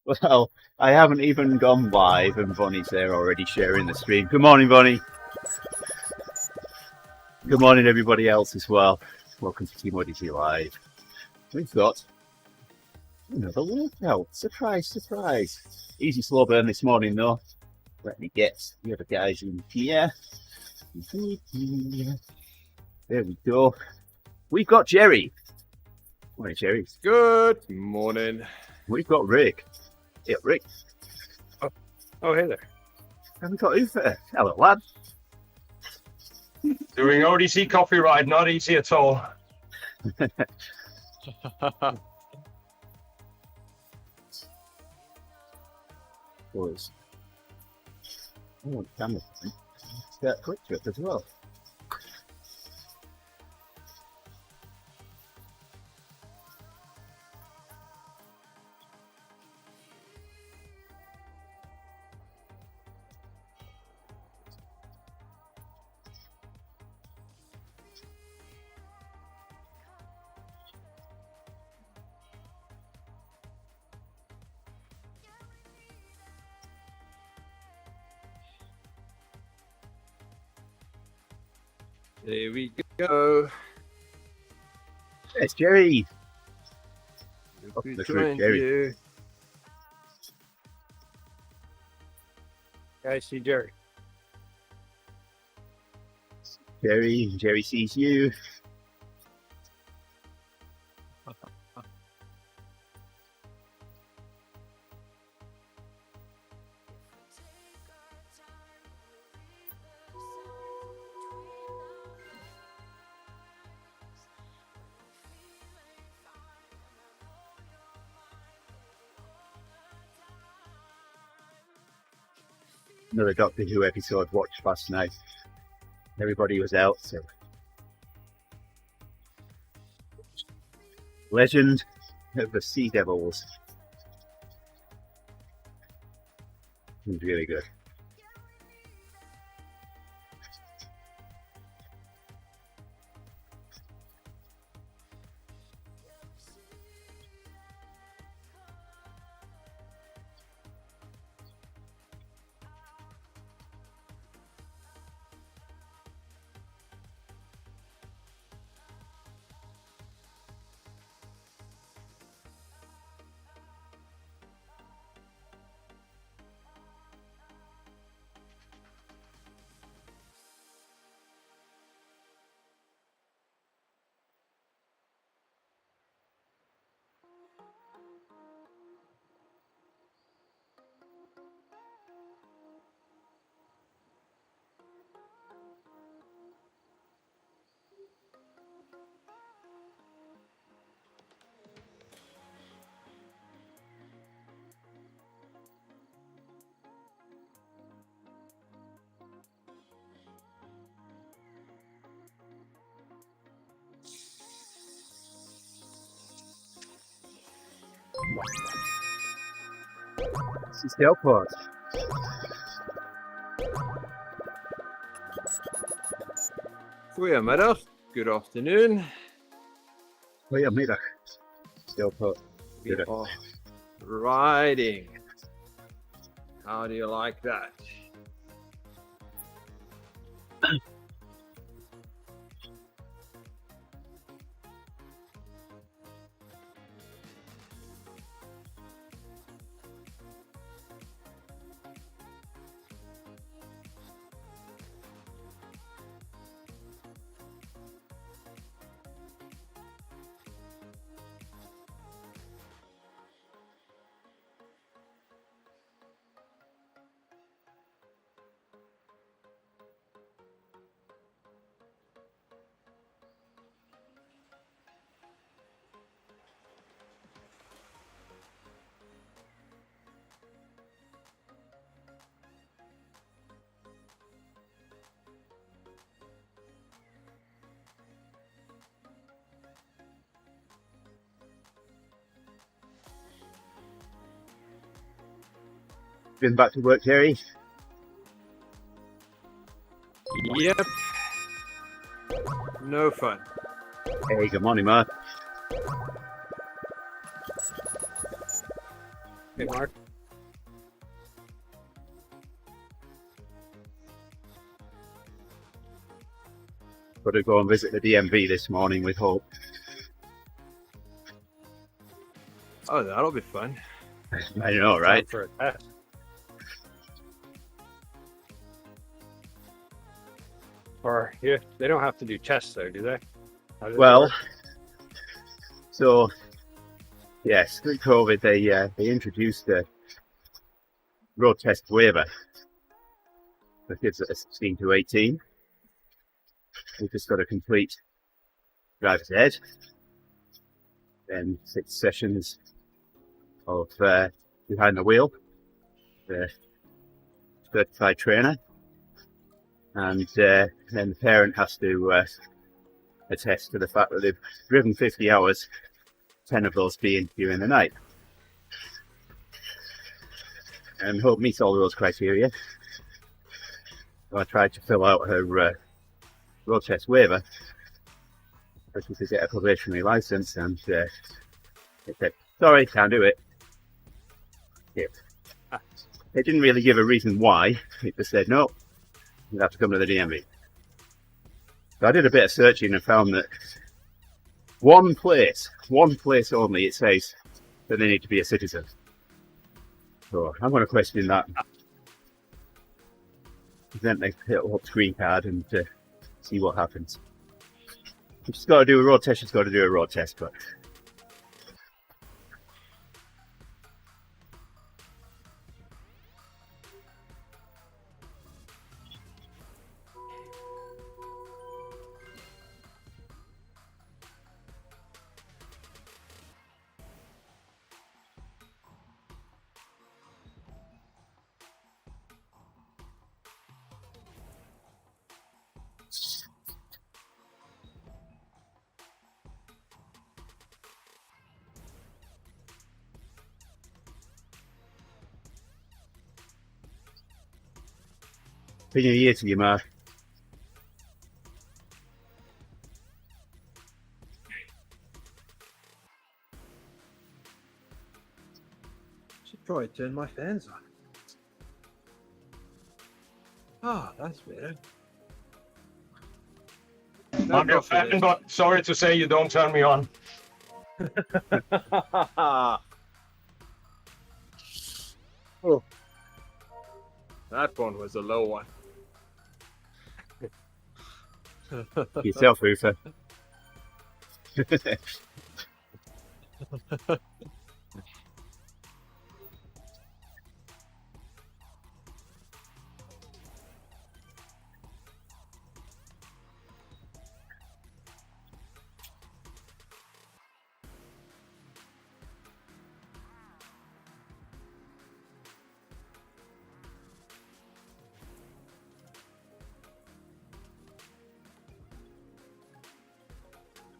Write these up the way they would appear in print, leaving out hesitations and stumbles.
Well, I haven't even gone live, and Bonnie's there already sharing the stream. Good morning, Bonnie. Good morning, everybody else as well. Welcome to TeamODZ Live. We've got another workout. Surprise, surprise. Easy slow burn this morning, though. Let me get the other guys in here. There we go. We've got Gerrie. Morning, Gerrie. Good morning. We've got Rick. Yeah, Rick. Oh, hey there. And we've got Ufa. Hello, lad. Doing ODC coffee ride, not easy at all. Boys. Oh, camera. Start quick trip as well. There we go. It's Gerrie. We Look joined Gerrie. you. I see Gerrie. Gerrie sees you. Another Doctor Who episode watched last night. Everybody was out, so. Legend of the Sea Devils. It was really good. This is the airport. Goedemiddag. Good afternoon. Goedemiddag. Stelpot. We are riding. How do you like that? Been back to work, Gerrie? Yep. No fun. Hey, good morning, man. Hey, Mark. Got to go and visit the DMV this morning with Hope. Oh, that'll be fun. I know, right? Time for a test. Or yeah, they don't have to do tests though, do they? How does it Well, work? so yes, through COVID, they introduced a road test waiver for kids that are 16 to 18. We've just got to complete driver's ed, then 6 sessions of behind the wheel, the certified trainer, and then the parent has to attest to the fact that they've driven 50 hours, 10 of those being during the night. And Hope meets all those criteria. So I tried to fill out her road test waiver so she could get a probationary license, and it said, sorry, can't do it. They didn't really give a reason why. It just said, no, you have to come to the DMV. So I did a bit of searching and found that one place only, it says that they need to be a citizen. So I'm going to question that. Present the little screen card and see what happens. If she's got to do a road test, she's got to do a road test. But Happy New Year to you, Mark. Should probably turn my fans on. Ah, that's better. No I'm your coffee fan, but sorry to say you don't turn me on. then. Oh, that one was a low one. Yourself, Ruther.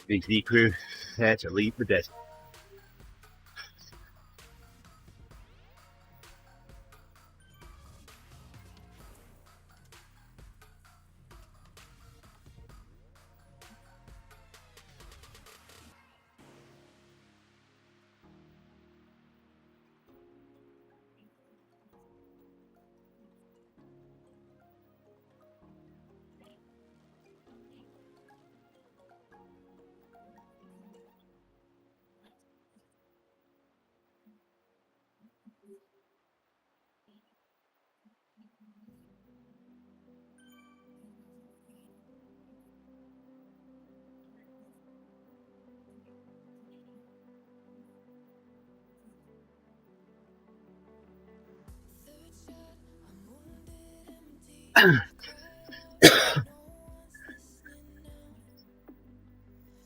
BT crew had to leave the desert.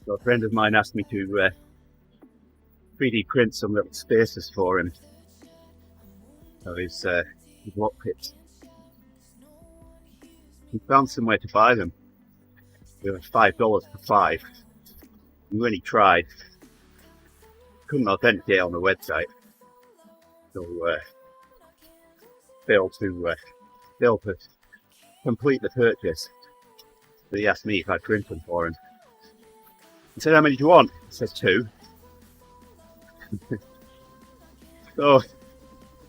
So a friend of mine asked me to 3D print some little spaces for him. So his lock pits. He found somewhere to buy them. They were $5 for 5. And when he tried, couldn't authenticate on the website. So failed to complete the purchase. So he asked me if I'd print them for him. He said, how many do you want? He says 2. So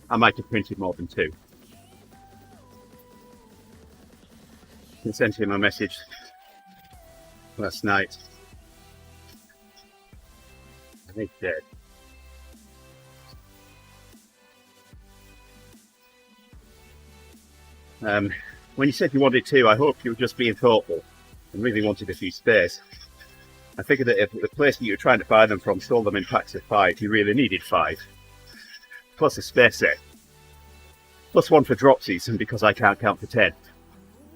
I might have printed more than 2. I sent him a message last night. And he's dead. When you said you wanted 2, I hope you were just being thoughtful and really wanted a few spares. I figured that if the place that you were trying to buy them from sold them in packs of 5, you really needed 5. Plus a spare set. Plus 1 for dropsies, and because I can't count for 10.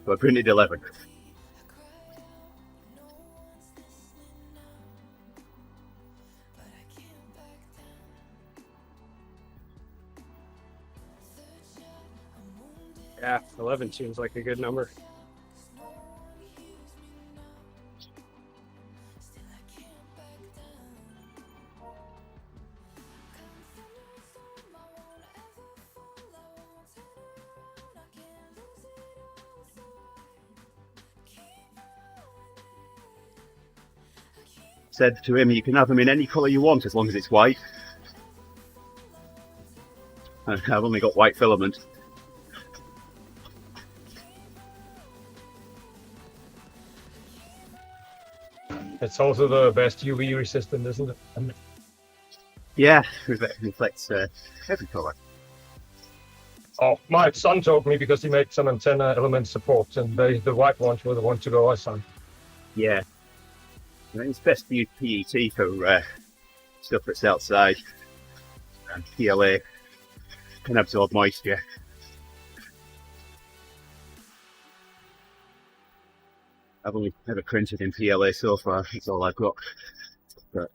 So I printed 11. Yeah, 11 seems like a good number. Said to him, you can have them in any colour you want as long as it's white. I've only got white filament. It's also the best UV resistant, isn't it? Yeah, reflects every colour. Oh, my son told me because he made some antenna element supports, and the white ones were the ones to go, I son. Yeah. I think it's best to use PET for stuff that's outside. And PLA can absorb moisture. I've only ever printed in PLA so far, that's all I've got. But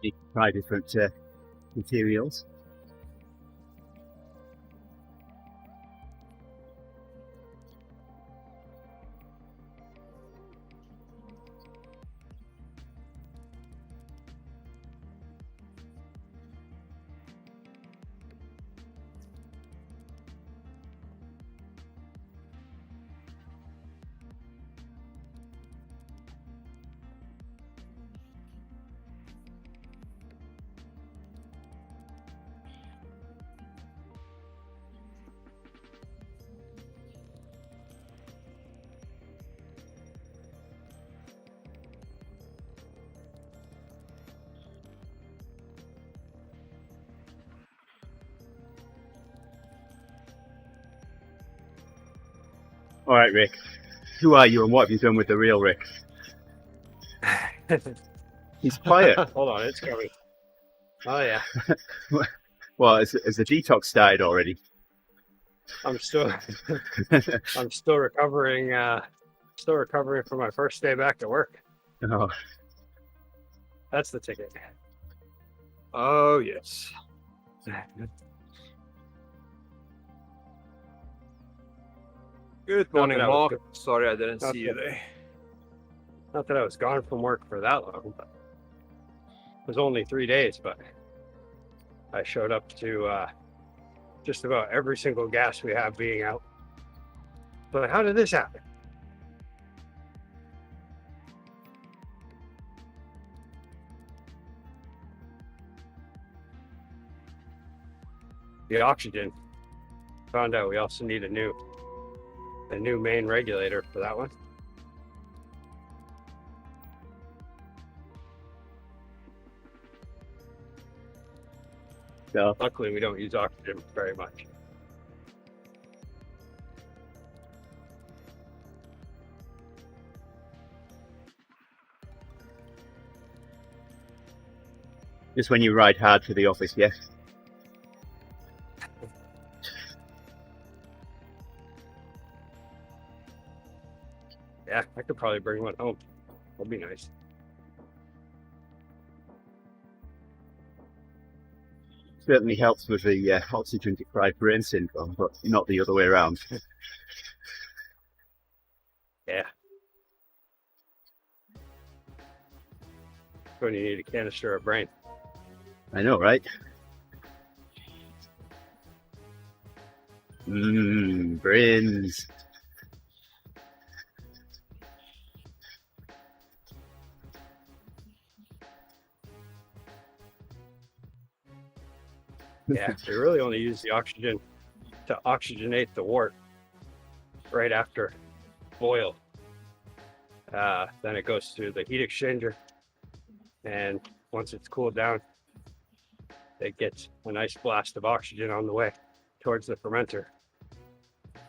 you can try different materials. Alright, Rick. Who are you and what have you done with the real Rick? He's quiet. Hold on, it's coming. Oh yeah, Well, has the detox started already? I'm still recovering. Still recovering from my first day back to work. Oh, That's the ticket. Oh yes. Good Not morning, that I was Mark. Sorry I didn't Not see you that- today. Not that I was gone from work for that long, but it was only 3 days. But I showed up to just about every single gas we have being out. But how did this happen? The oxygen. Found out we also need a new main regulator for that one. so Luckily, we don't use oxygen very much. just when you ride hard to the office, yes? Yeah, I could probably bring one home. That'd be nice. certainly helps with the oxygen deprived brain syndrome, but not the other way around. Yeah. When you need a canister of brain. I know, right? Brains. Yeah, they really only use the oxygen to oxygenate the wort right after boil. Then it goes through the heat exchanger, and once it's cooled down, it gets a nice blast of oxygen on the way towards the fermenter,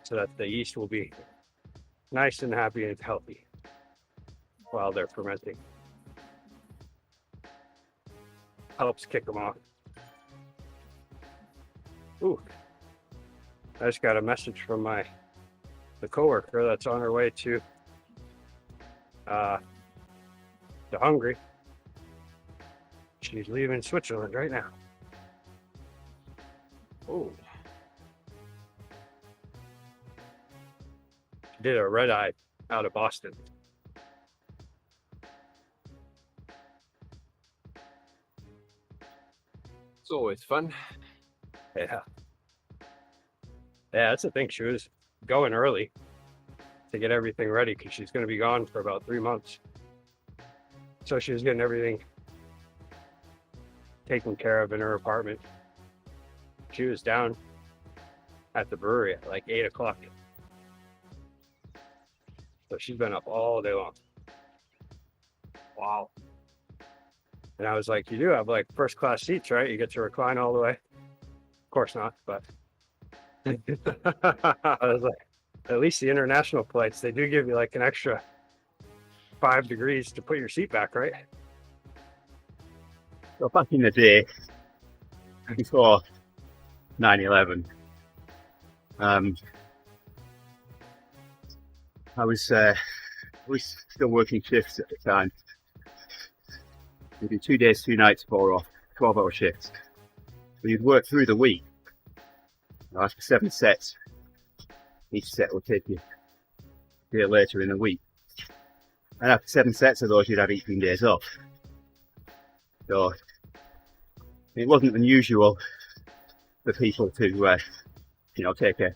so that the yeast will be nice and happy and healthy while they're fermenting. Helps kick them off. Ooh, I just got a message from the coworker that's on her way to Hungary. She's leaving Switzerland right now. Oh, she did a red eye out of Boston. It's always fun. Yeah. Yeah, that's the thing. She was going early to get everything ready because she's going to be gone for about 3 months. So she was getting everything taken care of in her apartment. She was down at the brewery at like 8 o'clock. So she's been up all day long. Wow. And I was like, you do have like first class seats, right? You get to recline all the way. Of course not, but I was like, at least the international flights, they do give you like an extra 5 degrees to put your seat back, right? So back in the day, before 9/11, I was still working shifts at the time. We do 2 days, 2 nights, 4 off, 12-hour shifts. But you'd work through the week. After 7 sets, each set will take you a day later in the week. And after 7 sets of those, you'd have 18 days off. So it wasn't unusual for people to, take a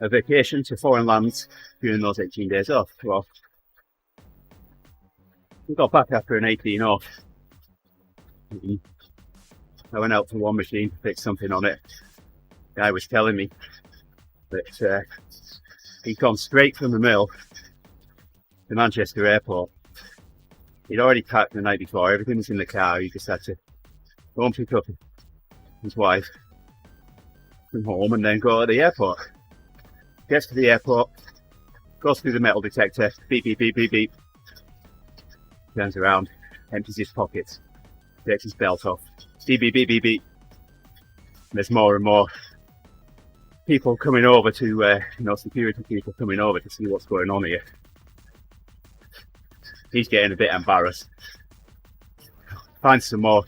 vacation to foreign lands during those 18 days off. Well, we got back after an 18 off. I went out to one machine to fix something on it. The guy was telling me that he'd gone straight from the mill to Manchester Airport. He'd already packed the night before, everything was in the car. He just had to go and pick up his wife from home and then go to the airport. Gets to the airport, goes through the metal detector, beep, beep, beep, beep, beep. Turns around, empties his pockets, takes his belt off, beep, beep, beep, beep, beep. And there's more and more people coming over to, security people coming over to see what's going on here. He's getting a bit embarrassed. Finds some more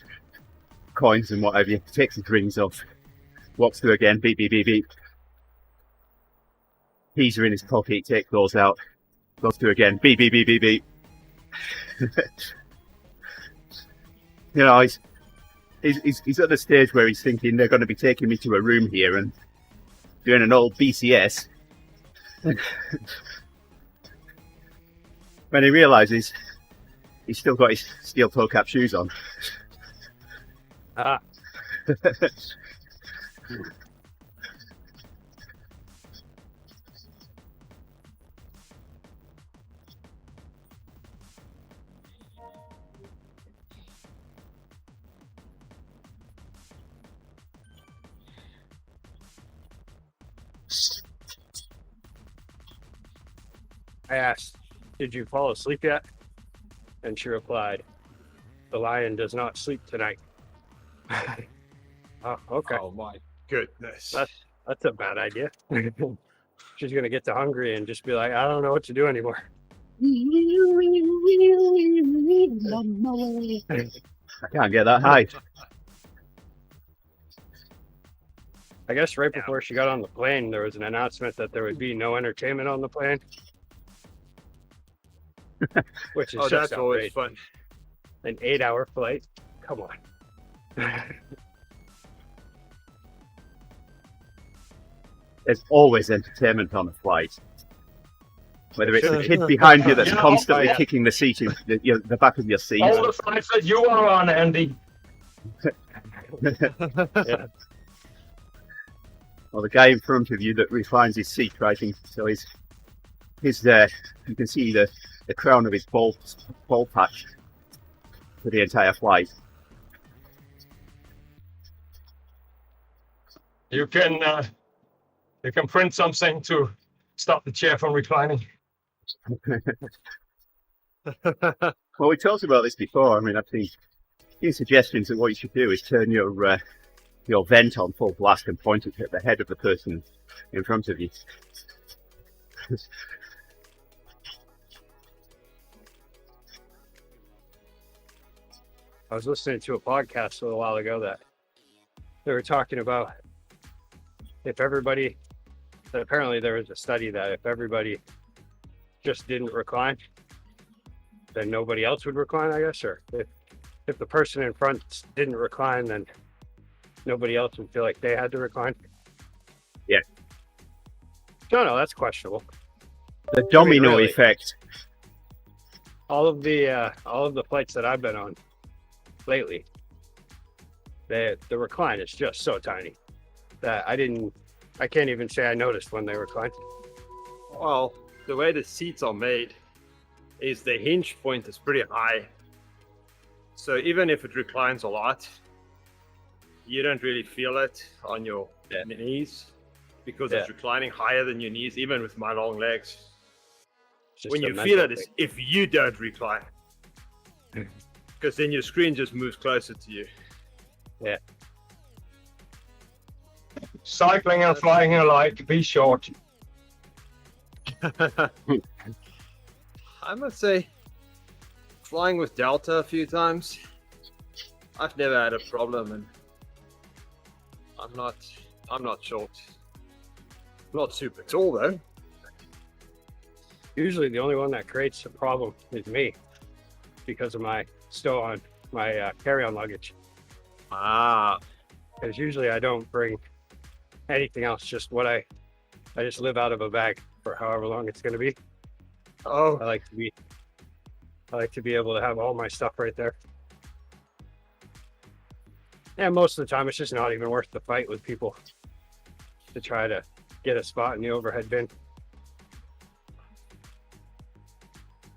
coins and whatever, takes his rings off, walks through again, beep, beep, beep, beep. Keys are in his pocket, takes those out, goes through again, beep, beep, beep, beep, beep. He's at the stage where he's thinking they're going to be taking me to a room here and doing an old BCS. When he realises he's still got his steel toe cap shoes on. Ah. I asked, did you fall asleep yet? And she replied, the lion does not sleep tonight. Oh, okay. Oh my goodness. That's a bad idea. She's going to get to Hungary and just be like, I don't know what to do anymore. I can't get that high. I guess right before she got on the plane, there was an announcement that there would be no entertainment on the plane. Which is Oh, just that's always outrageous. fun. An 8-hour flight? Come on. There's always entertainment on a flight. Whether it's the Should be. kid behind you that's Yeah, constantly yeah. kicking the seat in the back of your seat. All the flights that you are on, Andy. Yeah. Or the guy in front of you that reclines his seat, right? So he's there. You can see the crown of his ball patch for the entire flight. You can print something to stop the chair from reclining. Well, we talked about this before. I mean, I've seen suggestions that what you should do is turn your vent on full blast and point it at the head of the person in front of you. I was listening to a podcast a little while ago that they were talking about if everybody, apparently there was a study that if everybody just didn't recline, then nobody else would recline, I guess, or if the person in front didn't recline, then nobody else would feel like they had to recline. Yeah. No, that's questionable. The domino really? effect. All of the flights that I've been on lately, the recline is just so tiny that I can't even say I noticed when they reclined. Well, the way the seats are made is the hinge point is pretty high. So even if it reclines a lot, you don't really feel it on your knees because it's reclining higher than your knees, even with my long legs. When you feel it is if you don't recline. Because then your screen just moves closer to you. Yeah. Cycling and flying alike, be short. I must say, flying with Delta a few times, I've never had a problem, and I'm not short. Not super tall though. Usually the only one that creates a problem is me because of my carry-on luggage. Ah, Because usually I don't bring anything else, just what I just live out of a bag for however long it's going to be. oh, I like to be able to have all my stuff right there. And most of the time, it's just not even worth the fight with people to try to get a spot in the overhead bin.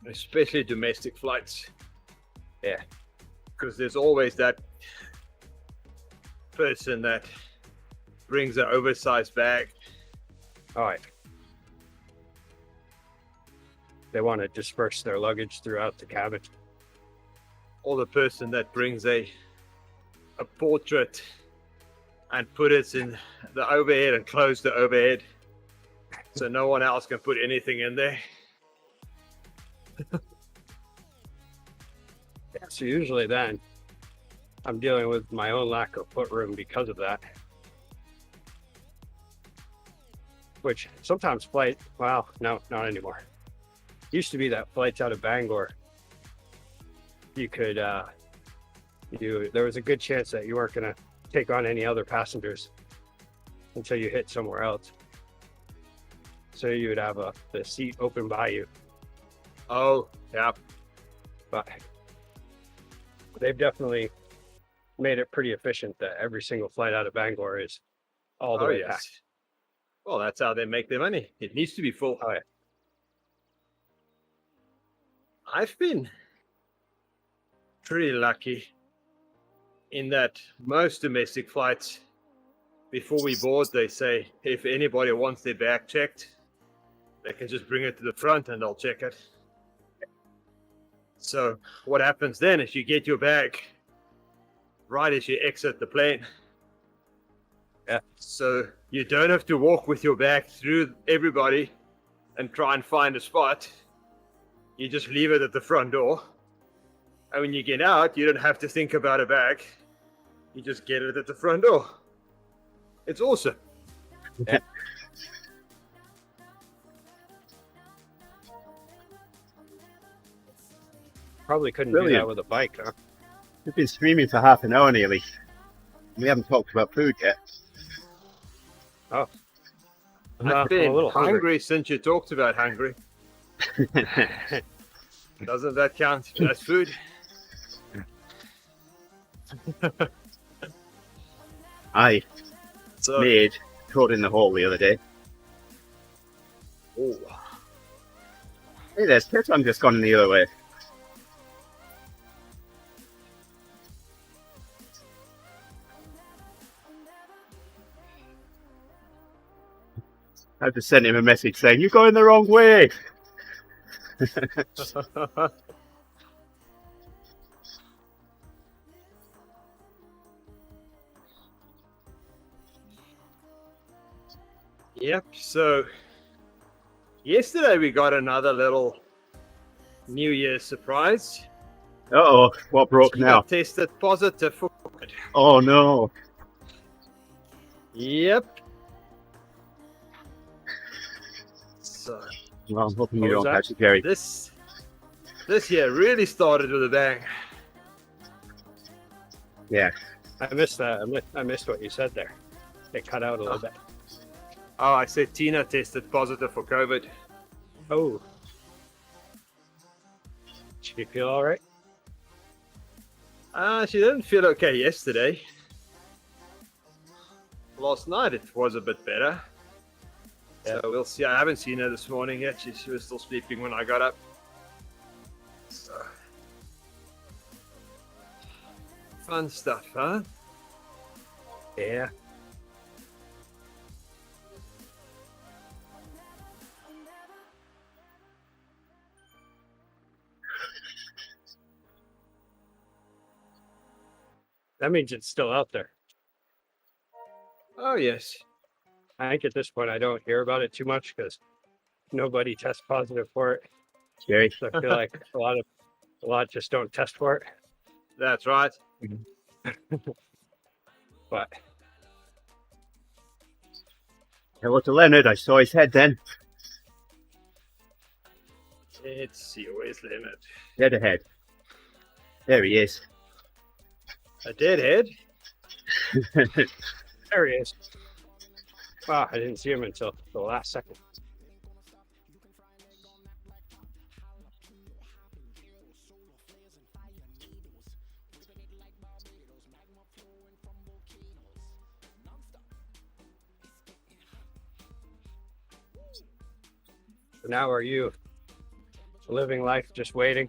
especially domestic flights. Yeah. Because there's always that person that brings an oversized bag. All right. They want to disperse their luggage throughout the cabin. Or the person that brings a portrait and put it in the overhead and close the overhead so no one else can put anything in there. Yeah, so usually then I'm dealing with my own lack of footroom because of that. Which sometimes well, no, not anymore. Used to be that flights out of Bangor, you could, there was a good chance that you weren't going to take on any other passengers until you hit somewhere else. So you would have the seat open by you. Oh, yeah. But they've definitely made it pretty efficient that every single flight out of Bangor is all the way packed. Well, that's how they make their money. It needs to be full. Oh, yeah. I've been pretty lucky in that most domestic flights, before we board, they say if anybody wants their bag checked, they can just bring it to the front and they'll check it. So what happens then is you get your bag right as you exit the plane. Yeah. So you don't have to walk with your bag through everybody and try and find a spot. You just leave it at the front door. And when you get out, you don't have to think about a bag. You just get it at the front door. It's awesome. Probably couldn't do Brilliant. that with a bike, huh? We've been streaming for half an hour nearly. We haven't talked about food yet. Oh. I've I'm a been little hungry since you talked about hungry. Doesn't that count as food? I So, made Code in the Hole the other day. oh, Hey, there's Pit. I'm just gone the other way. I just sent him a message saying, "You're going the wrong way." yep. So, yesterday we got another little New Year's surprise. Uh-oh, what broke Tina now? tested positive for COVID. Oh no. Yep. So Well, I'm hoping What you was don't that? catch it, Gerrie. this year really started with a bang. Yeah. I missed that. I missed what you said there. It cut out a little bit. Oh, I said Tina tested positive for COVID. Oh. Should you feel all right? She didn't feel okay yesterday. Last night it was a bit better. Yeah. So we'll see. I haven't seen her this morning yet. She was still sleeping when I got up. So. Fun stuff, huh? Yeah. That means it's still out there. Oh, yes. I think at this point I don't hear about it too much because nobody tests positive for it. Gerrie. So I feel like a lot just don't test for it. That's right. But Hello to Leonard. I saw his head then. It's always Leonard. Dead ahead. There he is. A deadhead? there he is. Wow, I didn't see him until the last second. So now are you living life just waiting?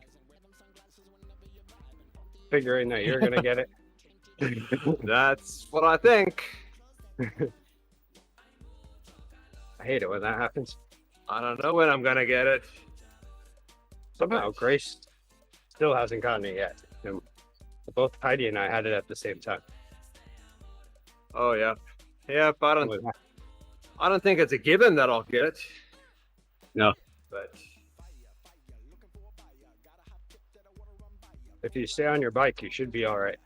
Figuring that you're gonna get it? That's what I think. I hate it when that happens. I don't know when I'm gonna get it. Somehow Grace still hasn't gotten it yet. And both Heidi and I had it at the same time. Oh yeah. Yeah, but I don't think it's a given that I'll get it. No. But If you stay on your bike, you should be all right.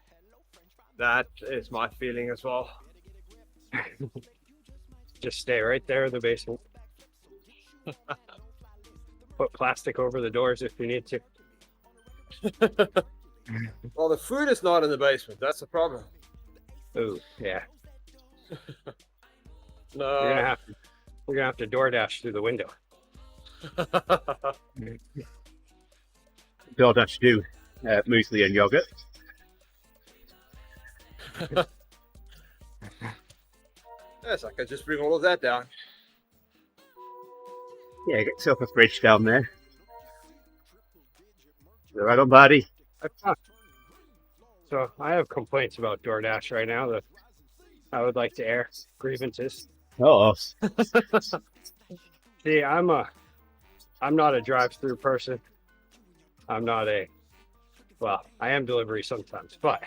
that is my feeling as well. Just stay right there in the basement. Put plastic over the doors if you need to. Well, the food is not in the basement. That's the problem. Ooh, yeah. No. We're gonna have to DoorDash through the window. DoorDash do muesli and yogurt. Yes, I could just bring all of that down. Yeah, get yourself a fridge down there. You right on, buddy? So I have complaints about DoorDash right now that I would like to air grievances. Oh, See, I'm not a drive-through person. I am delivery sometimes, but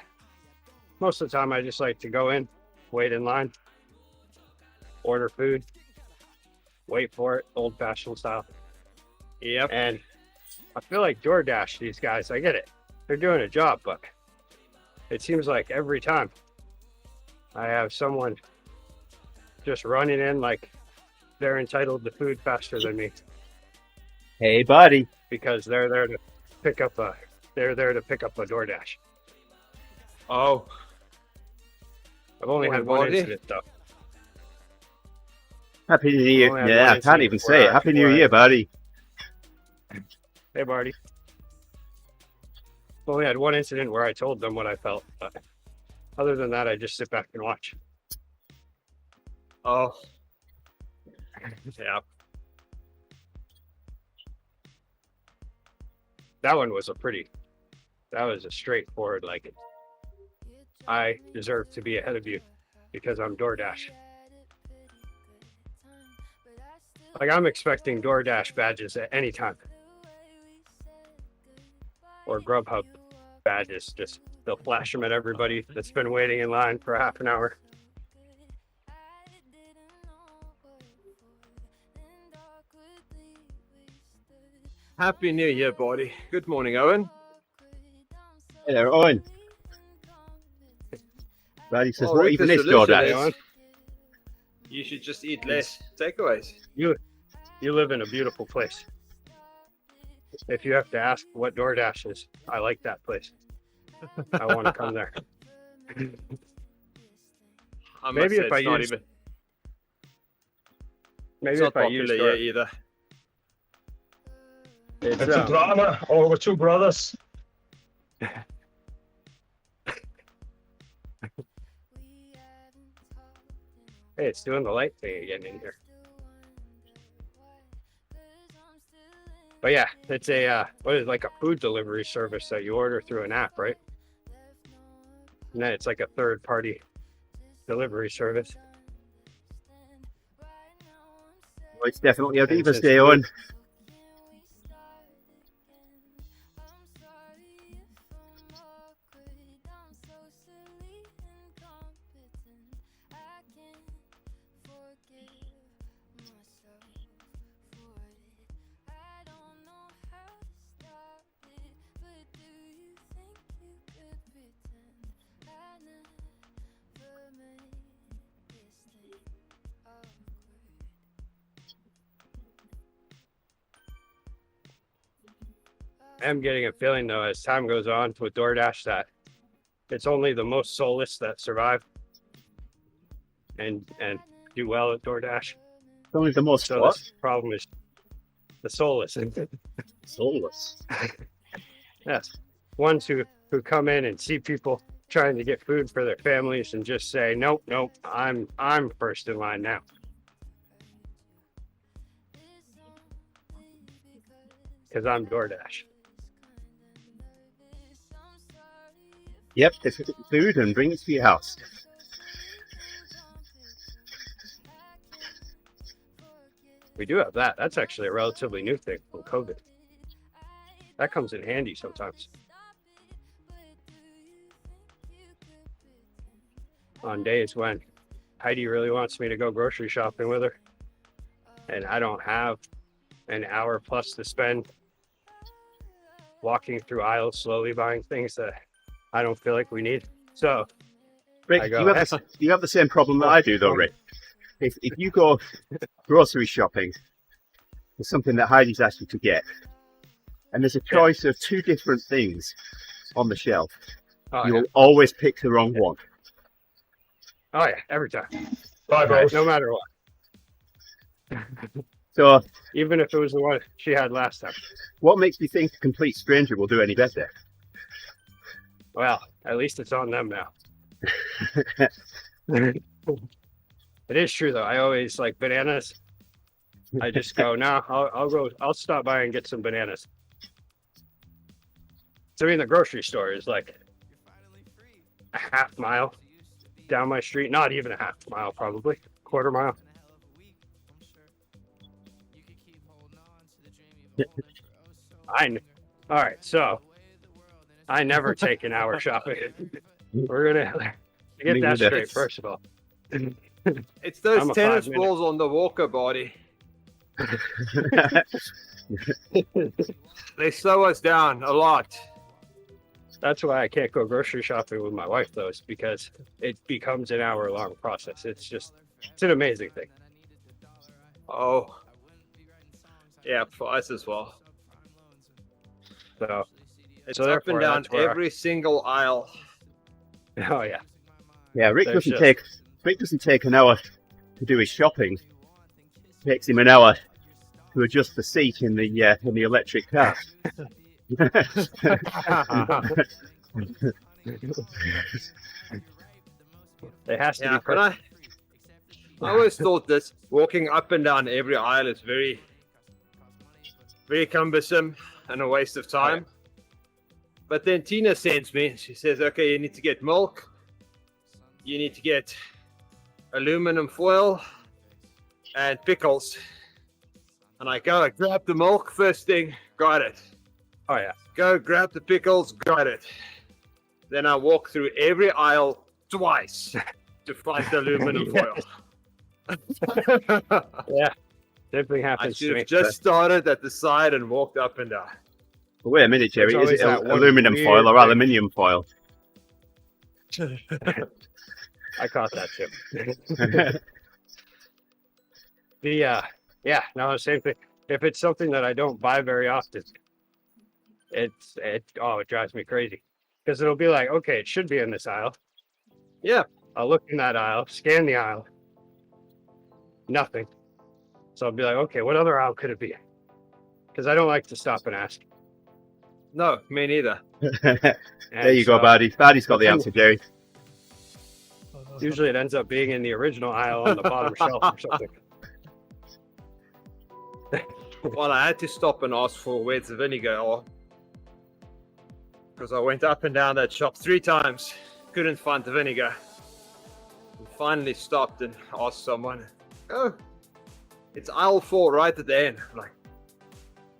most of the time I just like to go in, wait in line, order food, wait for it, old-fashioned style. Yep. And I feel like DoorDash, these guys, I get it. They're doing a job, but it seems like every time I have someone just running in like they're entitled to food faster than me Hey, buddy. because they're there to pick up a DoorDash. Oh, I've only Morning, had one buddy. incident though. Happy New Year. Only had Yeah, one I can't incident even say it. where Happy New I- Year, buddy. Hey, Barty. I've only had one incident where I told them what I felt, but other than that, I just sit back and watch. oh, yeah. That one was that was a straightforward, like, I deserve to be ahead of you because I'm DoorDash. Like, I'm expecting DoorDash badges at any time. Or Grubhub badges, just they'll flash them at everybody that's been waiting in line for half an hour. Happy New Year, buddy. Good morning, Owen. Hey there, Owen. Buddy says, Oh, what even is breakfast DoorDash? delicious. You should just eat less takeaways. You live in a beautiful place. If you have to ask what DoorDash is, I like that place. I want to come there. I must Maybe say if I it's not used- even Maybe it's not if I used popular here either. it's, It's a drama over two brothers. hey, it's doing the light thing again in here. But yeah, it's a what is it, like a food delivery service that you order through an app, right? And then it's like a third party delivery service. Well, it's definitely a And Divas since Day, we- Owen. I'm getting a feeling though, as time goes on with DoorDash, that it's only the most soulless that survive and do well at DoorDash. It's only the most So what? this problem is the soulless. Soulless. Yes, ones who come in and see people trying to get food for their families and just say, nope, I'm first in line now. Because I'm DoorDash. Yep, they pick up the food and bring it to your house. We do have that. That's actually a relatively new thing from COVID. That comes in handy sometimes. On days when Heidi really wants me to go grocery shopping with her, and I don't have an hour plus to spend walking through aisles slowly buying things that I don't feel like we need. So Rick, I you go, have the same problem that I do, though, Rick. If you go grocery shopping, there's something that Heidi's asked you to get, and there's a choice of two different things on the shelf. oh, You yeah. will always pick the wrong one. Oh yeah, every time, Bye, bros. no matter what. So, Even if it was the one she had last time. what makes me think a complete stranger will do any better? Well, at least it's on them now. It is true though. I always like bananas. I just go, no, I'll stop by and get some bananas. So I mean, the grocery store is like a half mile down my street. Not even a half mile, probably quarter mile. All right, so I never take an hour shopping. We're gonna get that straight first of all. It's those I'm a tennis 5-minute. balls on the walker, body. They slow us down a lot. That's why I can't go grocery shopping with my wife though, is because it becomes an hour long process. It's just It's an amazing thing. Oh, yeah, for us as well. So, It's So up therefore, and down that's where- every single aisle. oh yeah, Yeah, Rick There's doesn't take an hour to do his shopping. It takes him an hour to adjust the seat in the electric car. it has to Yeah, be but perfect. I always thought this walking up and down every aisle is very, very cumbersome and a waste of time. But then Tina sends me, she says, okay, you need to get milk, you need to get aluminum foil and pickles. And I go, I grab the milk first thing, got it. Oh yeah, Go grab the pickles, got it. Then I walk through every aisle twice to find the aluminum foil. yeah. Same thing I happens to should me. have just started at the side and walked up and down. But wait a minute, Gerrie. There's Is it always that one aluminum weird foil or thing. aluminium foil? I caught that too. The same thing. If it's something that I don't buy very often, it drives me crazy because it'll be like, okay, it should be in this aisle. Yeah. I'll look in that aisle, scan the aisle, nothing. So I'll be like, okay, what other aisle could it be? Because I don't like to stop and ask. No, me neither. There you go, Bardy. Bardy's got the answer, Gerrie. Usually it ends up being in the original aisle on the bottom shelf or something. Well, I had to stop and ask for where's the vinegar or because I went up and down that shop 3 times, couldn't find the vinegar. And finally stopped and asked someone, oh, it's aisle 4 right at the end. Like,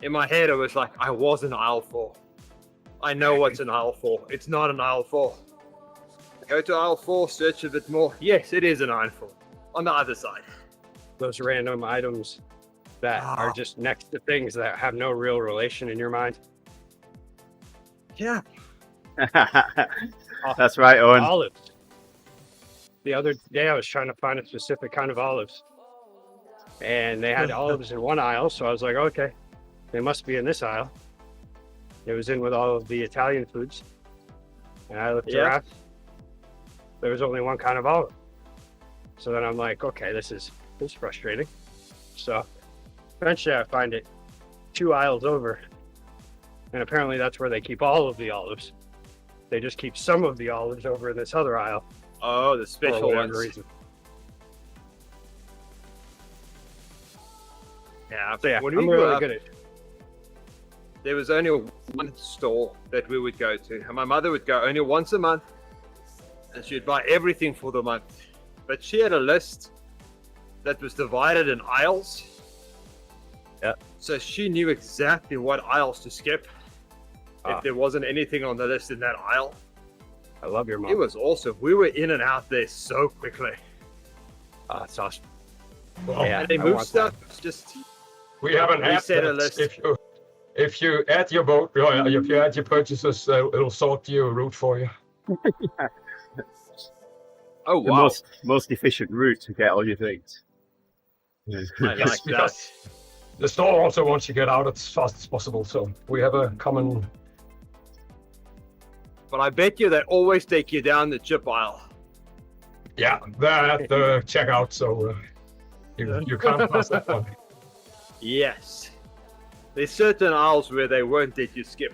in my head, it was like, I was in aisle 4. I know what's in aisle 4. It's not in aisle 4. Go to aisle 4, search a bit more. Yes, it is in aisle 4. On the other side. Those random items that are just next to things that have no real relation in your mind. Yeah. That's right, Owen. Olives. The other day I was trying to find a specific kind of olives. And they had olives in one aisle, so I was like, okay, they must be in this aisle. It was in with all of the Italian foods. And I looked around. There was only one kind of olive. So then I'm like, okay, this is frustrating. So eventually I find it 2 aisles over. And apparently that's where they keep all of the olives. They just keep some of the olives over in this other aisle. Oh, the For special whatever ones. reason. Yeah, So yeah, when I'm we grew really up, good at there was only one store that we would go to. And my mother would go only once a month. And she'd buy everything for the month. But she had a list that was divided in aisles. Yeah. So she knew exactly what aisles to skip. Ah. If there wasn't anything on the list in that aisle. I love your mom. It was awesome. We were in and out there so quickly. It's awesome. Well, Yeah, And they I moved want stuff. Just we haven't had Reset a that. list. If you add your boat, if you add your purchases, it'll sort your route for you. oh The wow, most efficient route to get all your things. I Yes, like that. because the store also wants you to get out as fast as possible. So we have a common. But I bet you they always take you down the chip aisle. Yeah, they're at the checkout, so you can't pass that one. Yes. There's certain aisles where they won't let you skip.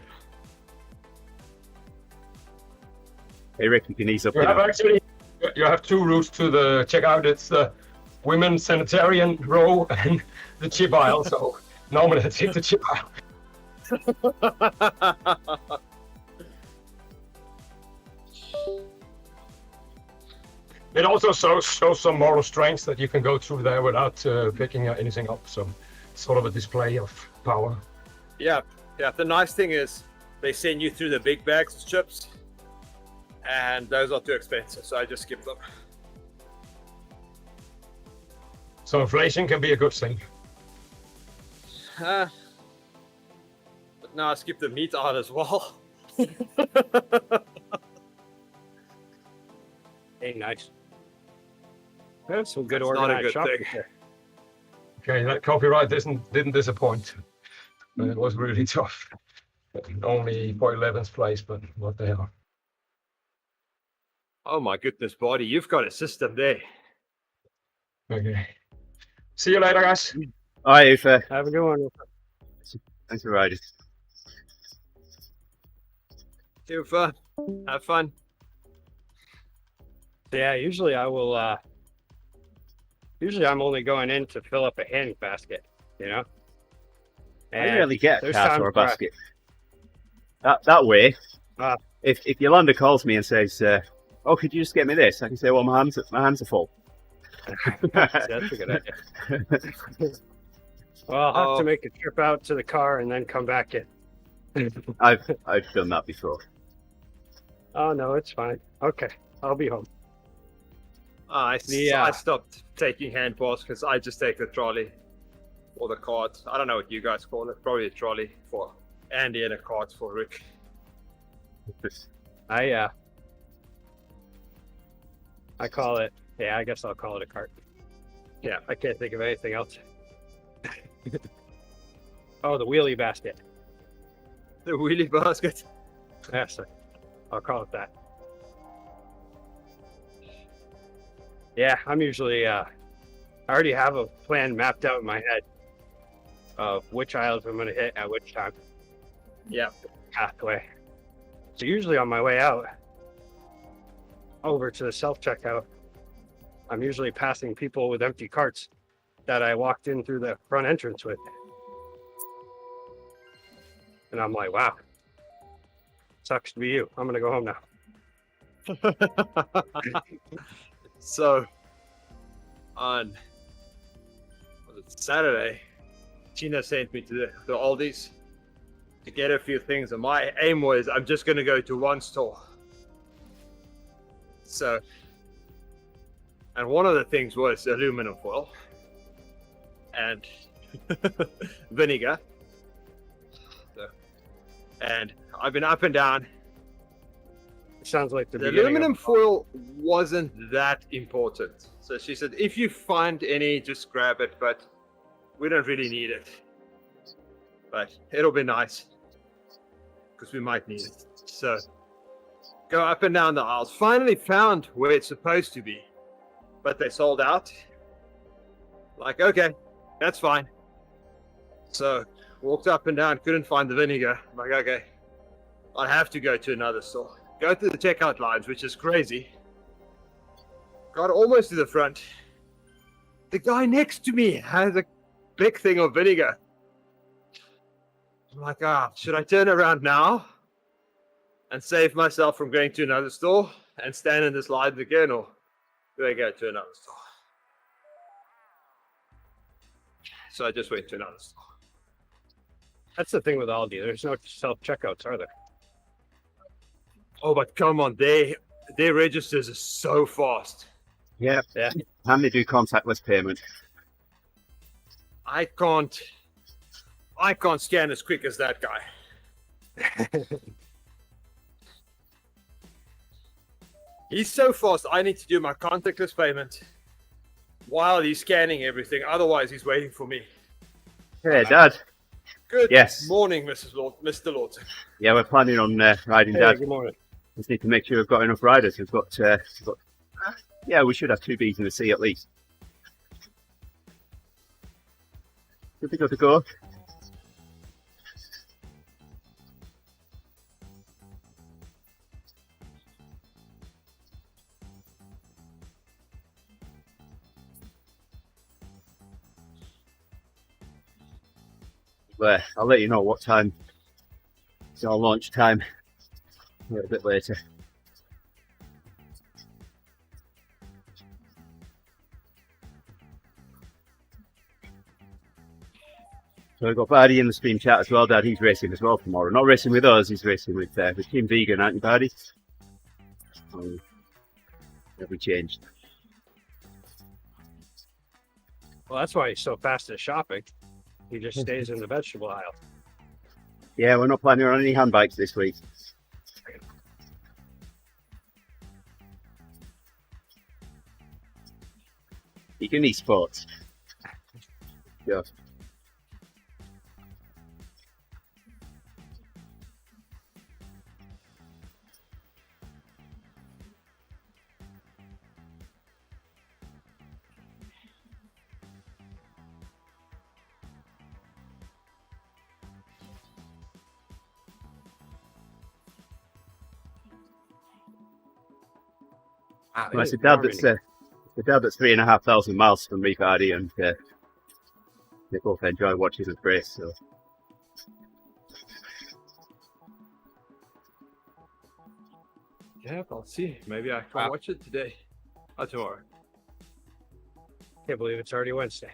Hey, Rick, you can ease up. You You have know. actually you have 2 routes to the checkout. It's the women's sanitarian row and the chip aisle. So normally I take the chip aisle. It also shows some moral strength that you can go through there without picking anything up. So it's sort of a display of power. Yeah. The nice thing is they send you through the big bags of chips. And those are too expensive, so I just skip them. So inflation can be a good thing. But now I skip the meat aisle as well. Hey, nice. That's some good That's not a organized good shopping thing. here. Okay, that copyright didn't disappoint. It was really tough. Only for 11th place, but what the hell. Oh my goodness, buddy, you've got a system there. Okay. See you later, guys. All right, Ufa. Have a good one. Thanks for riding. Ufa, have fun. Yeah, usually I will. Usually I'm only going in to fill up a hand basket, you know. I And rarely get a there's cart times or a where I- basket. That way, Ah. if Yolanda calls me and says, "Oh, could you just get me this?" I can say, "Well, my hands are full." That's a good idea. Well, I'll have Oh. to make a trip out to the car and then come back in. I've done that before. Oh no, it's fine. Okay, I'll be home. I stopped taking handballs because I just take the trolley or the cart. I don't know what you guys call it. Probably a trolley for Andy and a cart for Rick. I call it. Yeah, I guess I'll call it a cart. Yeah, I can't think of anything else. Oh, the wheelie basket. The wheelie basket. Yes, I'll call it that. Yeah, I'm usually. I already have a plan mapped out in my head of which aisles I'm going to hit at which time. Yeah. Pathway. So usually on my way out over to the self-checkout, I'm usually passing people with empty carts that I walked in through the front entrance with. And I'm like, wow, sucks to be you. I'm going to go home now. So on was it Saturday, Gina sent me to the Aldi's to get a few things, and my aim was I'm just going to go to one store. So, and one of the things was aluminum foil and vinegar. So, and I've been up and down. It sounds like The beginning aluminum of- foil wasn't that important. So she said, if you find any, just grab it, but we don't really need it. But it'll be nice because we might need it. So go up and down the aisles. Finally found where it's supposed to be, but they sold out. Like, okay, that's fine. So walked up and down, couldn't find the vinegar. I'm like, okay, I'll have to go to another store. Go through the checkout lines, which is crazy. Got almost to the front. The guy next to me has a big thing of vinegar. I'm like, should I turn around now and save myself from going to another store and stand in this line again, or do I go to another store? So I just went to another store. That's the thing with Aldi. There's no self-checkouts, are there? Oh, but come on, their registers are so fast. Yeah. Yeah. And they do contactless payment. I can't scan as quick as that guy. He's so fast, I need to do my contactless payment while he's scanning everything. Otherwise, he's waiting for me. Hey, Dad. Good Yes. morning, Mr. Lawton. Yeah, we're planning on riding Hey, Dad. good morning. Just need to make sure we've got enough riders. We've got yeah, we should have 2 Bs in the sea at least. Good to go to go. Well, I'll let you know what time it's our launch time a little bit later. So we've got Bardy in the stream chat as well, Dad. He's racing as well tomorrow. Not racing with us, he's racing with Team Vegan, aren't you, Bardy? Have we changed? Well, that's why he's so fast at shopping. He just stays in the vegetable aisle. Yeah, we're not planning on any hand bikes this week. You can eSport. Yeah. Well, it's a dad that's 3,500 miles from me, Hardy, and they both enjoy watching us race. So Yeah, I'll see. Maybe I can watch it today or tomorrow. Can't believe it's already Wednesday.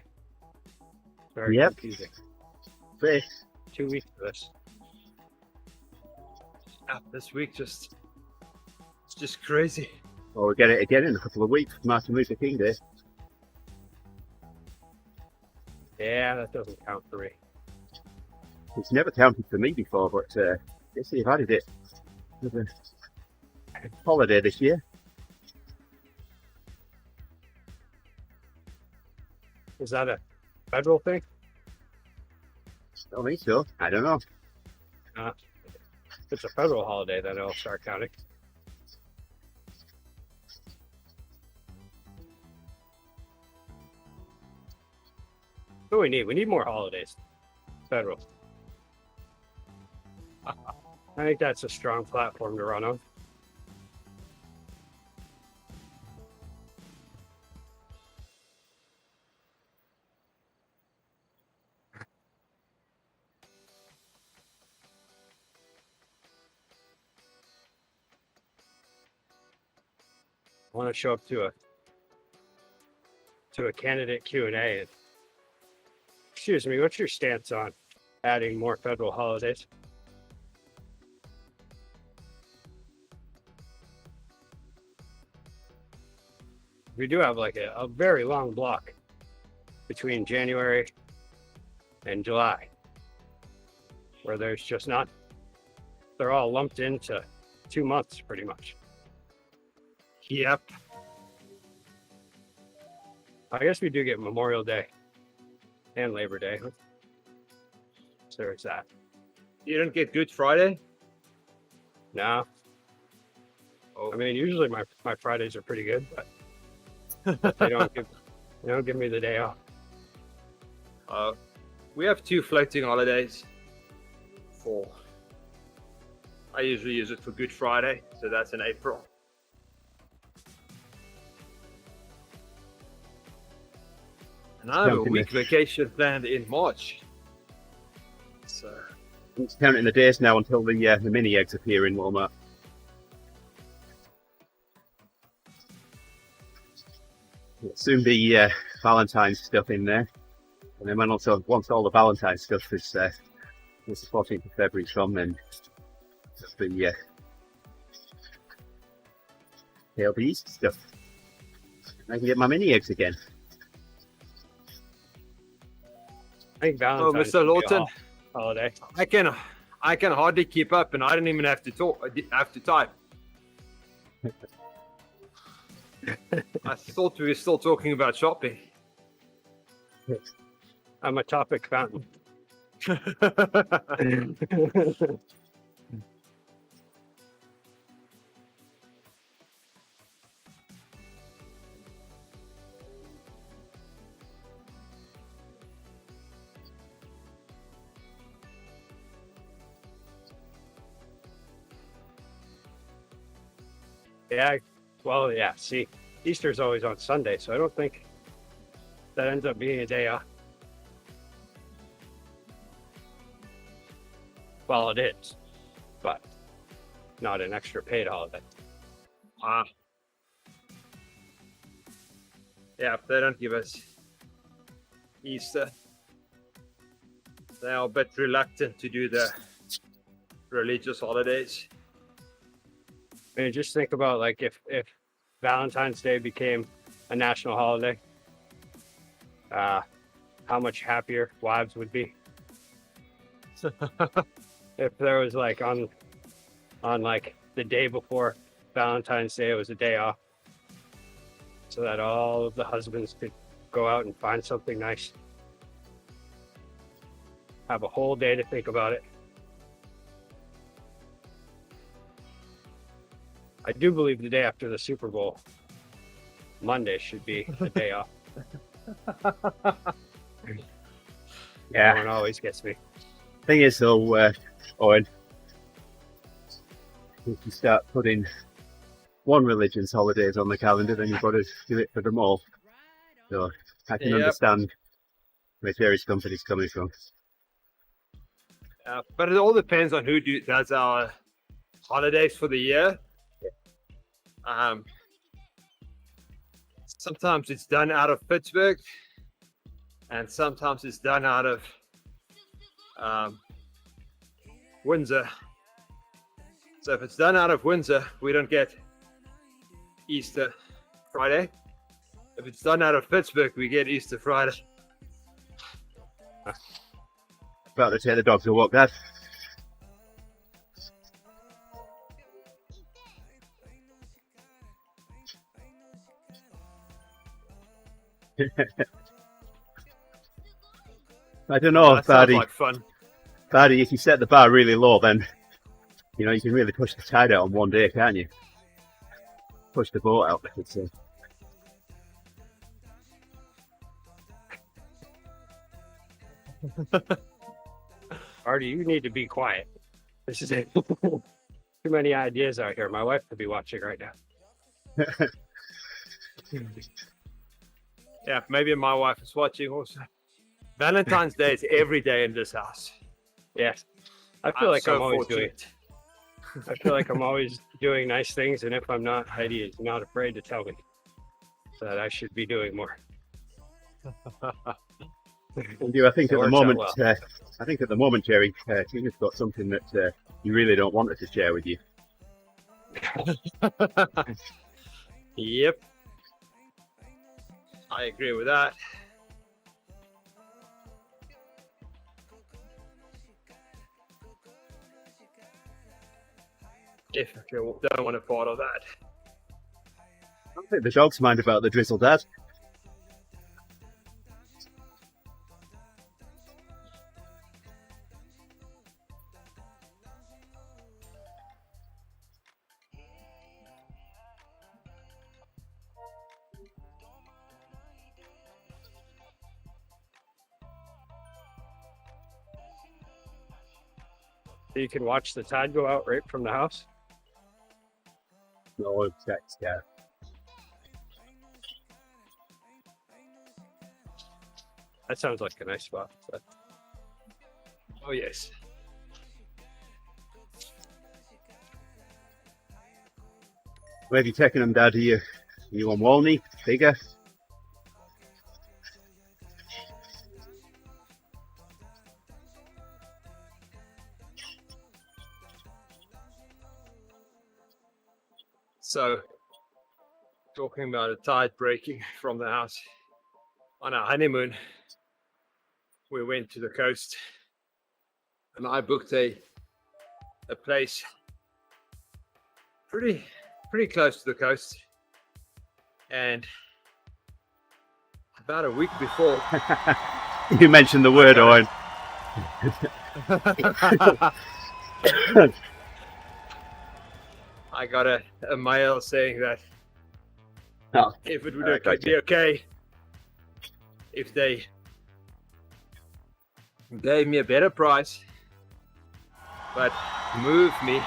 Very Yep. confusing. race. 2 weeks for this. This week it's just crazy. Well, we'll get it again in a couple of weeks. Martin Luther King Day. Yeah, that doesn't count for me. It's never counted for me before, but guess they've added it as a holiday this year. Is that a federal thing? I think so. I don't know. If it's a federal holiday, then it'll start counting. What do we need? We need more holidays. Federal. I think that's a strong platform to run on. I want to show up to a candidate Q&A. And, excuse me, what's your stance on adding more federal holidays? We do have like a very long block between January and July where there's just not, they're all lumped into 2 months pretty much. Yep. I guess we do get Memorial Day and Labor Day. So there's that. You don't get Good Friday? No. Oh. I mean, usually my Fridays are pretty good, but they don't give me the day off. We have 2 floating holidays. I usually use it for Good Friday, so that's in April. And I have a week vacation planned in March. So It's counting the days now until the mini eggs appear in Walmart. There'll soon be Valentine's stuff in there, and then once all the Valentine's stuff is the 14th of February from, then there'll be Easter stuff. I can get my mini eggs again. I think Valentine's Mr. Lawton, holiday. I can hardly keep up, and I don't even have to talk. I have to type. I thought we were still talking about shopping. I'm a topic fountain. Yeah, well, yeah, see, Easter's always on Sunday, so I don't think that ends up being a day off. Well, it is, but not an extra paid holiday. Yeah, if they don't give us Easter, they are a bit reluctant to do the religious holidays. I mean, just think about like if Valentine's Day became a national holiday, how much happier wives would be. If there was like on like the day before Valentine's Day, it was a day off, so that all of the husbands could go out and find something nice. Have a whole day to think about it. I do believe the day after the Super Bowl, Monday, should be a day off. Yeah. That one always gets me. Thing is, though, Owen, if you start putting one religion's holidays on the calendar, then you've got to do it for them all. So I can Yep. understand where Gerrie's company's coming from. But it all depends on who does our holidays for the year. Sometimes it's done out of Pittsburgh, and sometimes it's done out of Windsor. So if it's done out of Windsor, we don't get Easter Friday. If it's done out of Pittsburgh, we get Easter Friday. About to take the dog to walk, Dad. I don't know, That sounds Bardy. like fun. Bardy, if you set the bar really low, then you know you can really push the tide out on one day, can't you? Push the boat out, I could say. Artie, you need to be quiet. This is it. Too many ideas out here. My wife could be watching right now. Yeah, maybe my wife is watching also. Valentine's Day is every day in this house. Yes. I feel like so I'm always doing. fortunate. I feel like I'm always doing nice things, and if I'm not, Heidi is not afraid to tell me that I should be doing more. And you, I think It at the works out moment, well. I think at the moment, Gerrie, Tina's got something that you really don't want her to share with you. Yep. I agree with that. Definitely don't want a part of that. I don't think the dogs mind about the drizzle, Dad. So you can watch the tide go out right from the house. No, text, yeah. That sounds like a nice spot. But Oh yes. Where have you taken them, Dad? Are you on Walney? Bigger? So, talking about a tide breaking from the house. On our honeymoon, we went to the coast, and I booked a place pretty close to the coast. And about a week before, You mentioned the word, Owen. I got a mail saying that Oh, if it would gotcha. be okay if they gave me a better price, but move me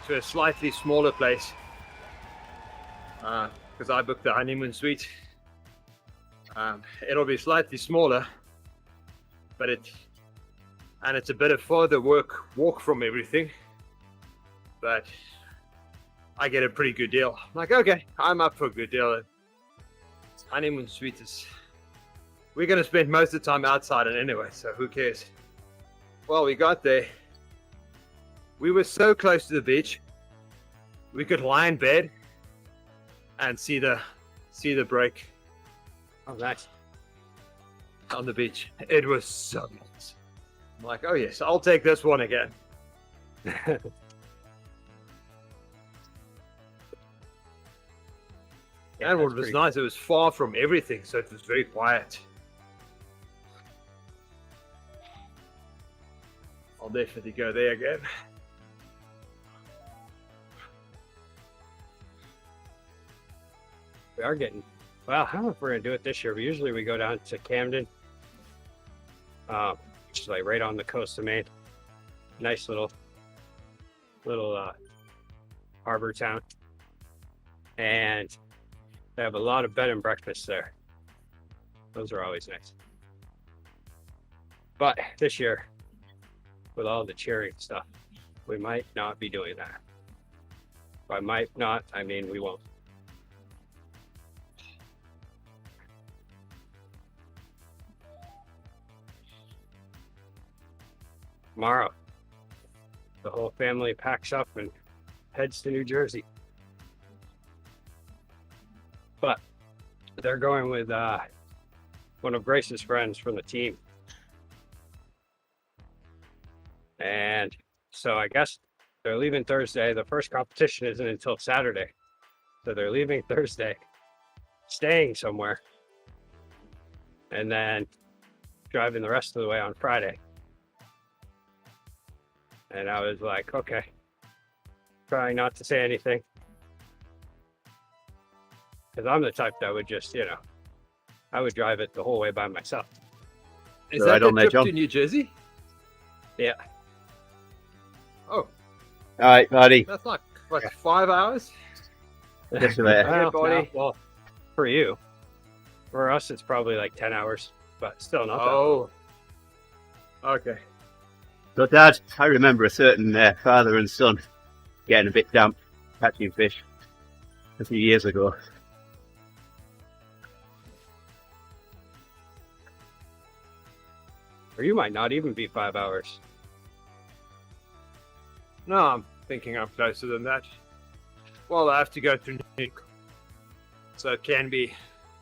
to a slightly smaller place, because I booked the honeymoon suite. It'll be slightly smaller, but it's a bit of further walk from everything, but I get a pretty good deal. I'm like, okay, I'm up for a good deal. Honeymoon suite is, we're gonna spend most of the time outside and anyway, so who cares? Well, we got there. We were so close to the beach, we could lie in bed and see the break oh, nice. on the beach. It was so nice. I'm like, oh yes, I'll take this one again. And what was nice, it was far from everything, so it was very quiet. I'll definitely go there again. We are getting, well, I don't know if we're going to do it this year, but usually we go down to Camden, which is like right on the coast of Maine. Nice little harbor town. And they have a lot of bed and breakfasts there. Those are always nice. But this year, with all the cheering stuff, we might not be doing that. By might not, I mean we won't. Tomorrow, the whole family packs up and heads to New Jersey. But they're going with one of Grace's friends from the team. And so I guess they're leaving Thursday. The first competition isn't until Saturday. So they're leaving Thursday, staying somewhere, and then driving the rest of the way on Friday. And I was like, okay, trying not to say anything. Because I'm the type that would just, I would drive it the whole way by myself. Is So that I don't the know, trip John. to New Jersey? Yeah. Oh, All right, buddy. that's like 5 hours? Catch you later. Well, buddy. no, well, for you. For us, it's probably like 10 hours, but still not that long. Oh. Okay. So, Dad, I remember a certain father and son getting a bit damp catching fish a few years ago. Or you might not even be 5 hours. No, I'm thinking I'm closer than that. Well, I have to go through New York. So it can be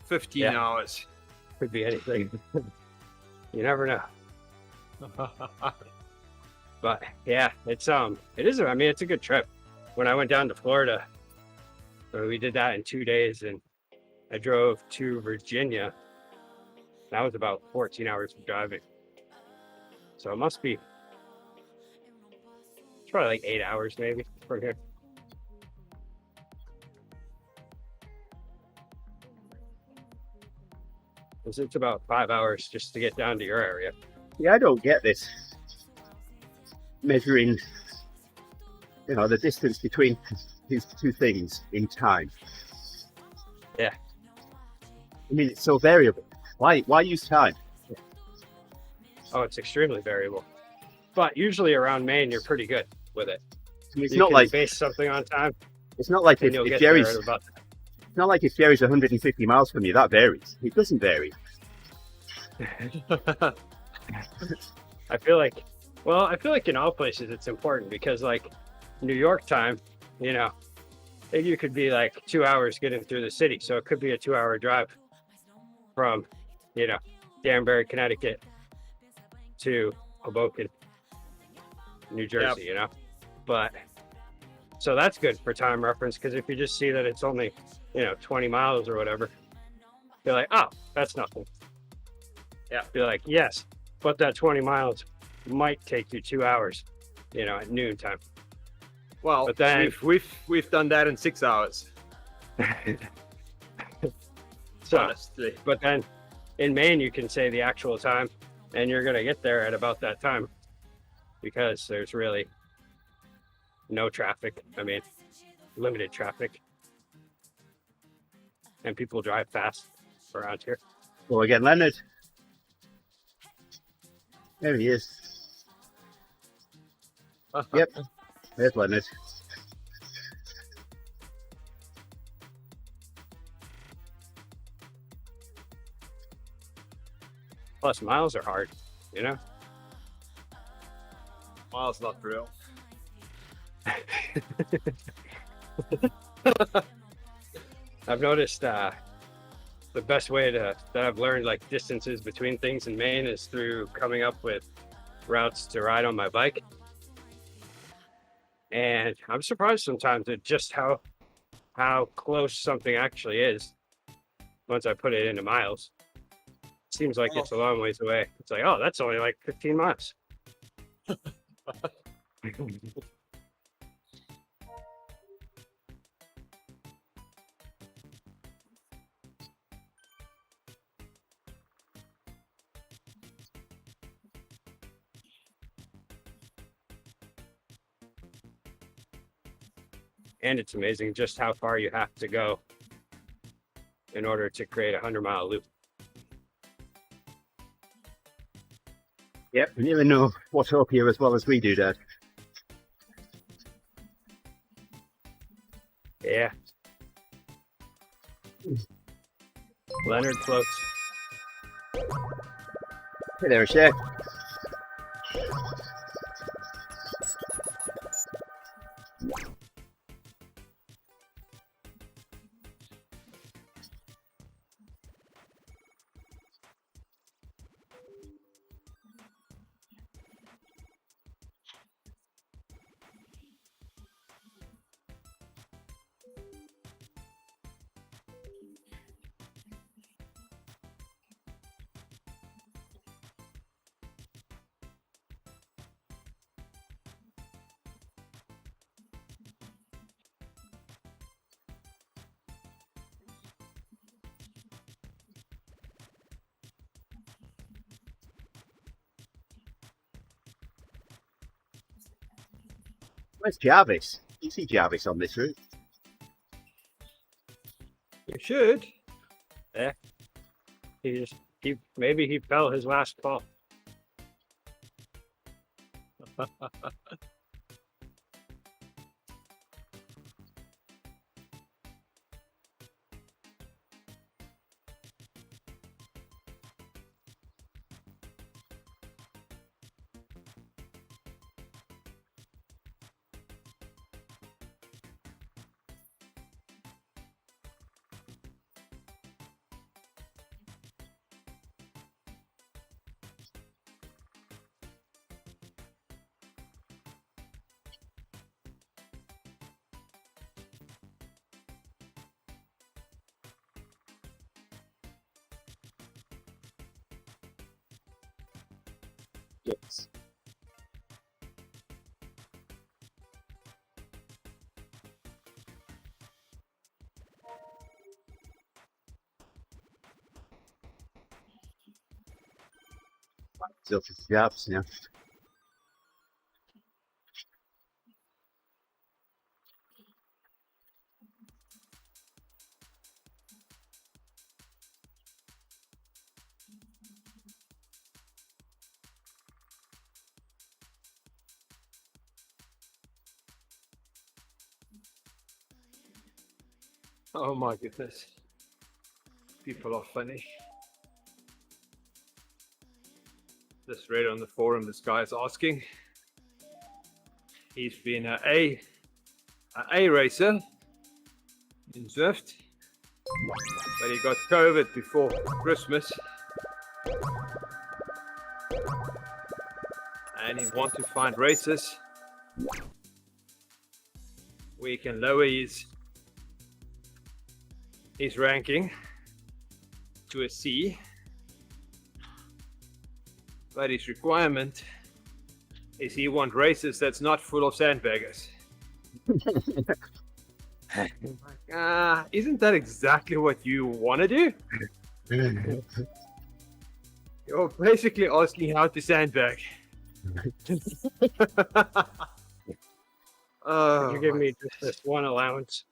15 Yeah. hours. Could be anything. You never know. But yeah, it is, I mean, it's a good trip. When I went down to Florida, we did that in 2 days, and I drove to Virginia. That was about 14 hours of driving. So it must be, it's probably like 8 hours maybe from here. Because it's about 5 hours just to get down to your area. Yeah, I don't get this. Measuring, the distance between these two things in time. Yeah. I mean, it's so variable. Why use time? Oh, it's extremely variable. But usually around Maine, you're pretty good with it. I mean, it's You not can like base something on time, it's not like and if, you'll if get Gerrie's there at about. it's not like if Gerrie's 150 miles from you. That varies. It doesn't vary. I feel like in all places it's important because, like, New York time, you could be like 2 hours getting through the city, so it could be a 2-hour drive from, Danbury, Connecticut to Hoboken, New Jersey. But so that's good for time reference, because if you just see that it's only 20 miles or whatever, you're like, oh, that's nothing. Yeah, be like, yes, but that 20 miles might take you 2 hours, at noon time. Well, But then- we've done that in 6 hours. So, Honestly. but then in Maine, you can say the actual time, and you're going to get there at about that time because there's really no traffic. I mean, limited traffic. And people drive fast around here. Well, again, Leonard. There he is. Yep. There's Leonard. Plus, miles are hard, Miles not real. I've noticed the best way that I've learned like distances between things in Maine is through coming up with routes to ride on my bike. And I'm surprised sometimes at just how how close something actually is once I put it into miles. Seems like it's a long ways away. It's like, oh, that's only like 15 miles. And it's amazing just how far you have to go in order to create a 100-mile loop. Yep, we never know what's up here as well as we do, Dad. Yeah. Leonard floats. Hey there, Chef. Where's Jarvis? You see Jarvis on this route? You should. Yeah. Maybe he fell his last fall. Yes. Still for Jarvis now. Oh my goodness. People are funny. Just read on the forum, this guy's asking. He's been an A racer in Zwift, but he got COVID before Christmas. And he wants to find races where he can lower his ranking to a C, but his requirement is he wants races that's not full of sandbaggers. Isn't that exactly what you want to do? You're basically asking how to sandbag. Could you give me just this one allowance?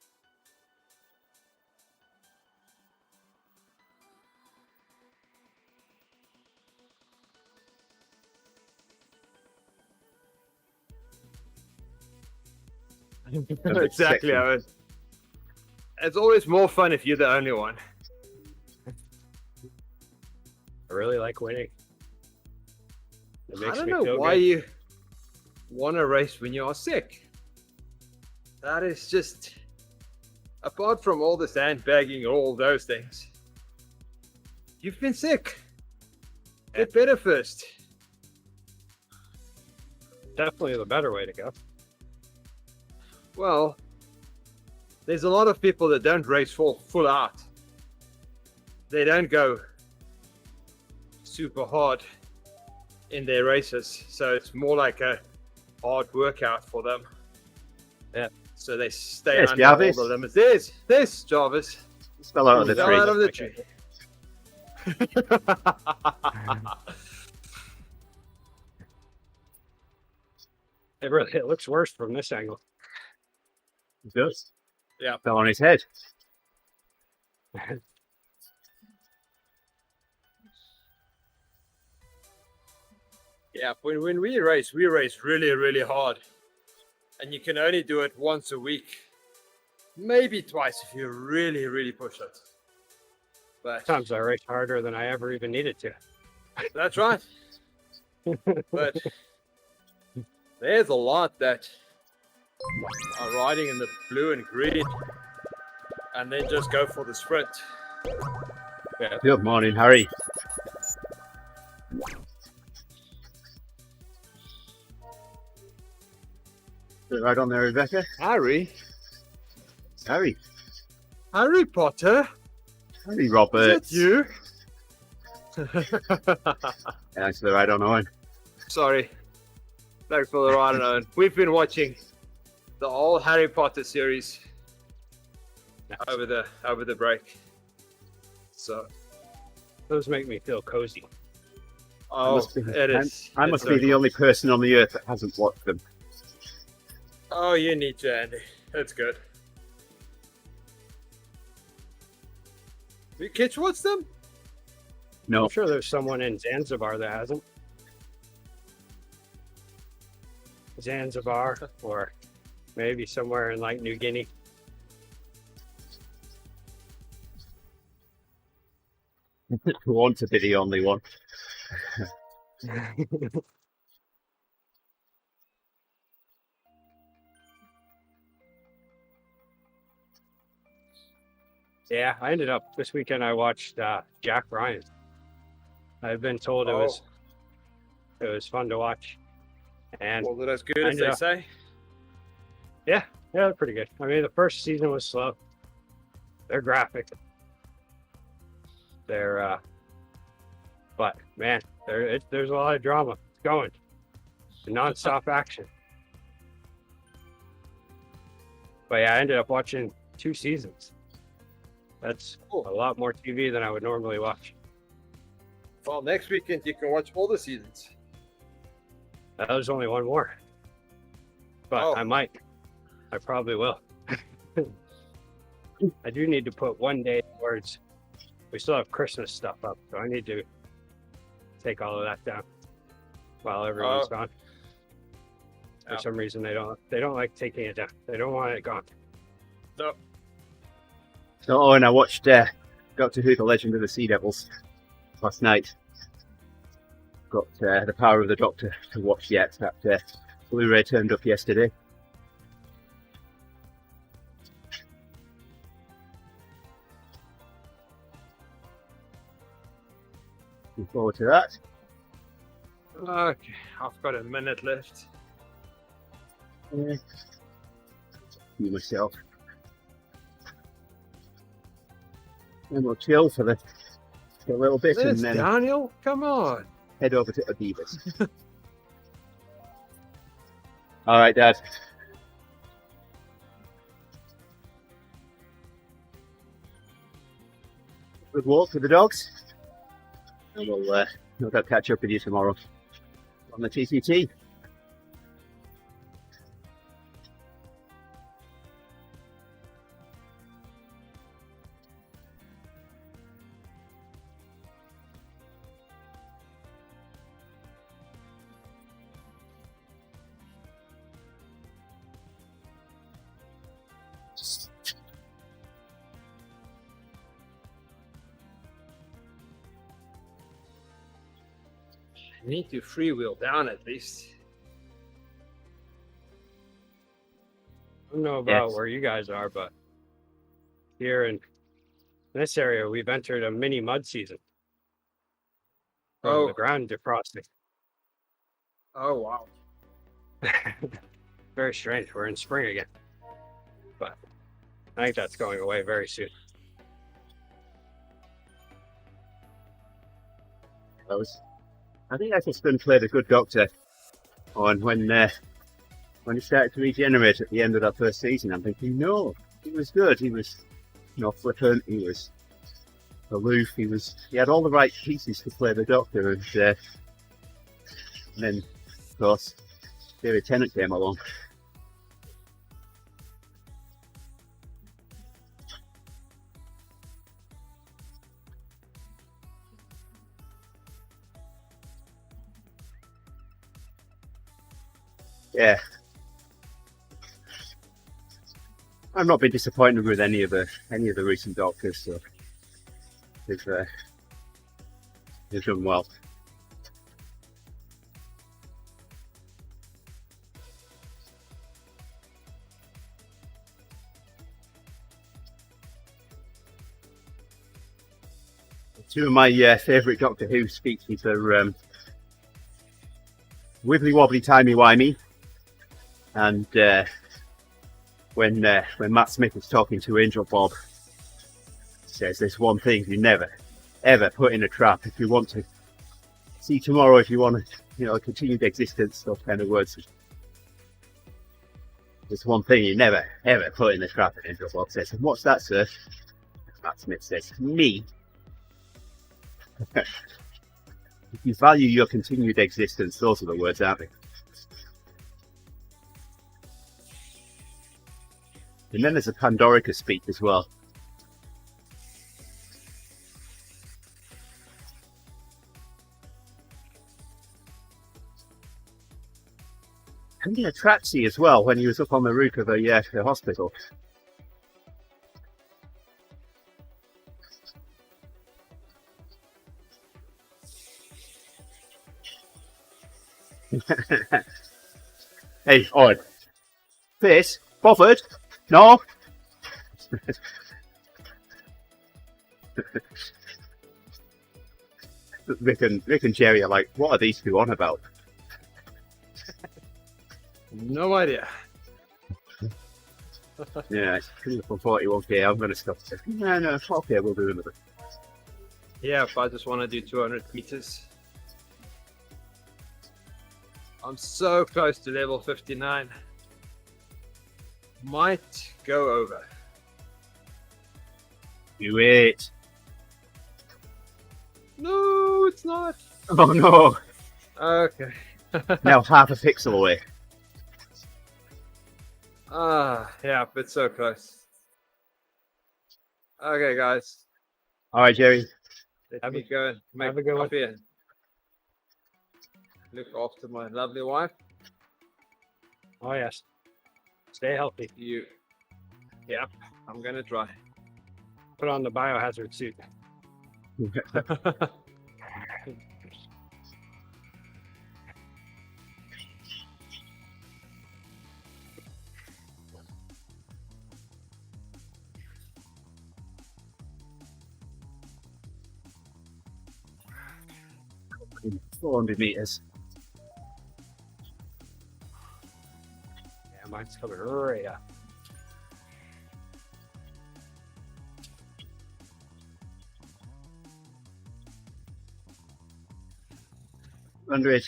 Exactly. It's always more fun if you're the only one. I really like winning. It I makes don't me know feel why good. you want to race when you are sick. That is just, apart from all the sandbagging and all those things, you've been sick. Get better first. Definitely the better way to go. Well, there's a lot of people that don't race full out. They don't go super hard in their races, so it's more like a hard workout for them. Yeah. So they stay Yes, under Jarvis. all the limits. There's Jarvis. Fell out of the Fell tree. out of the Okay. tree. It looks worse from this angle. It does. Yeah. Fell on his head. Yeah, when we race really, really hard. And you can only do it once a week. Maybe twice if you really, really push it. But Sometimes I race harder than I ever even needed to. that's right. But there's a lot that are riding in the blue and green and then just go for the sprint. Good morning, Harry. Right on there, Rebecca. Harry Harry. Potter? Harry Is Roberts. that you? Thanks for the ride on Owen. Sorry. Thanks for the ride on. We've been watching the whole Harry Potter series over the break. So Those make me feel cozy. it is. I It's must so be the cool. only person on the earth that hasn't watched them. Oh, you need to, Andy. That's good. You kids watch them? No. I'm sure there's someone in Zanzibar that hasn't. Zanzibar, or maybe somewhere in like New Guinea. Who want to be the only one? Yeah, I ended up this weekend. I watched Jack Ryan. I've been told it was fun to watch, and Was it as good as ended they up- say? yeah, they're pretty good. I mean, the first season was slow. They're graphic. They're, but man, there's a lot of drama. It's going nonstop action. But yeah, I ended up watching 2 seasons. That's Cool. a lot more TV than I would normally watch. Well, next weekend you can watch all the seasons. There's only one more, but Oh. I might. I probably will. I do need to put one day towards. We still have Christmas stuff up, so I need to take all of that down while everyone's Oh. gone. For Yeah. some reason, they don't like taking it down. They don't want it gone. No. So, Owen, I watched Doctor Who: The Legend of the Sea Devils last night. Got The Power of the Doctor to watch yet. That Blu-ray turned up yesterday. Looking forward to that. Okay, I've got a minute left. Yeah. You myself. And we'll chill for a little bit This and then Daniel, come on. head over to Abibas. All right, Dad. Good walk with the dogs. And we'll no doubt catch up with you tomorrow on the TCT. I need to freewheel down at least. I don't know about Yes. where you guys are, but here in this area, we've entered a mini mud season. Oh. The ground defrosting. Oh, wow. Very strange. We're in spring again. But I think that's going away very soon. I think I just played a good doctor on when he started to regenerate at the end of that first season. I'm thinking, no, he was good. He was, flippant. He was aloof. He had all the right pieces to play the doctor, and then, of course, David Tennant came along. Yeah, I've not been disappointed with any of the recent doctors. So they've done well. Two of my favourite Doctor Who speeches are Wibbly Wobbly Timey Wimey, and when Matt Smith is talking to Angel Bob, says there's one thing you never ever put in a trap if you want to see tomorrow, if you want to, a continued existence, those kind of words. There's one thing you never ever put in the trap, and Angel Bob says, and what's that, sir? Matt Smith says, me. If you value your continued existence, those are the words, aren't they? And then there's a Pandorica speech as well. And yeah, Traxy as well, when he was up on the roof of the hospital. Hey, Owen. This, bothered? No? Rick and Gerrie are like, what are these two on about? No idea. Yeah, it's coming up on 41k. I'm going to stop. No, okay, we'll do another. Yeah, if I just want to do 200 meters. I'm so close to level 59. Might go over. Do it. No, it's not. Oh no. Okay. Now half a pixel away. Yeah, but so close. Okay, guys. All right, Gerrie. Let me go and make have a good one. coffee and look after my lovely wife. Oh yes. Stay healthy. Yep, I'm gonna try. Put on the biohazard suit. In 400 meters. Yeah, mine's coming right up. Hundred.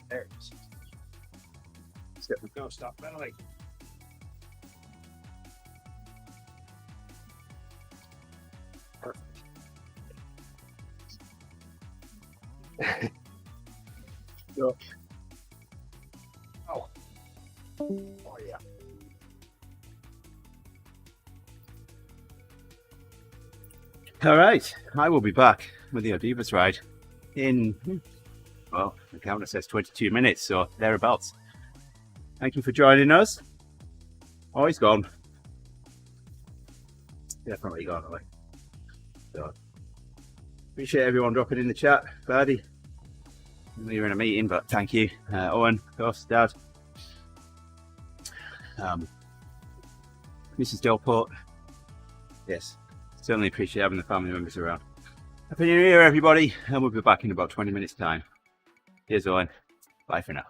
There it is. No, stop pedaling. Perfect. Go. Oh. Oh yeah. All right, I will be back with the Odivas ride in, well, the counter says 22 minutes, so thereabouts. Thank you for joining us. Oh, he's gone. Definitely gone away. So, appreciate everyone dropping in the chat. Bardy, I know you're in a meeting, but thank you. Owen, of course, Dad. Mrs. Delport. Yes, certainly appreciate having the family members around. Happy New Year, everybody, and we'll be back in about 20 minutes' time. Here's Owen. Bye for now.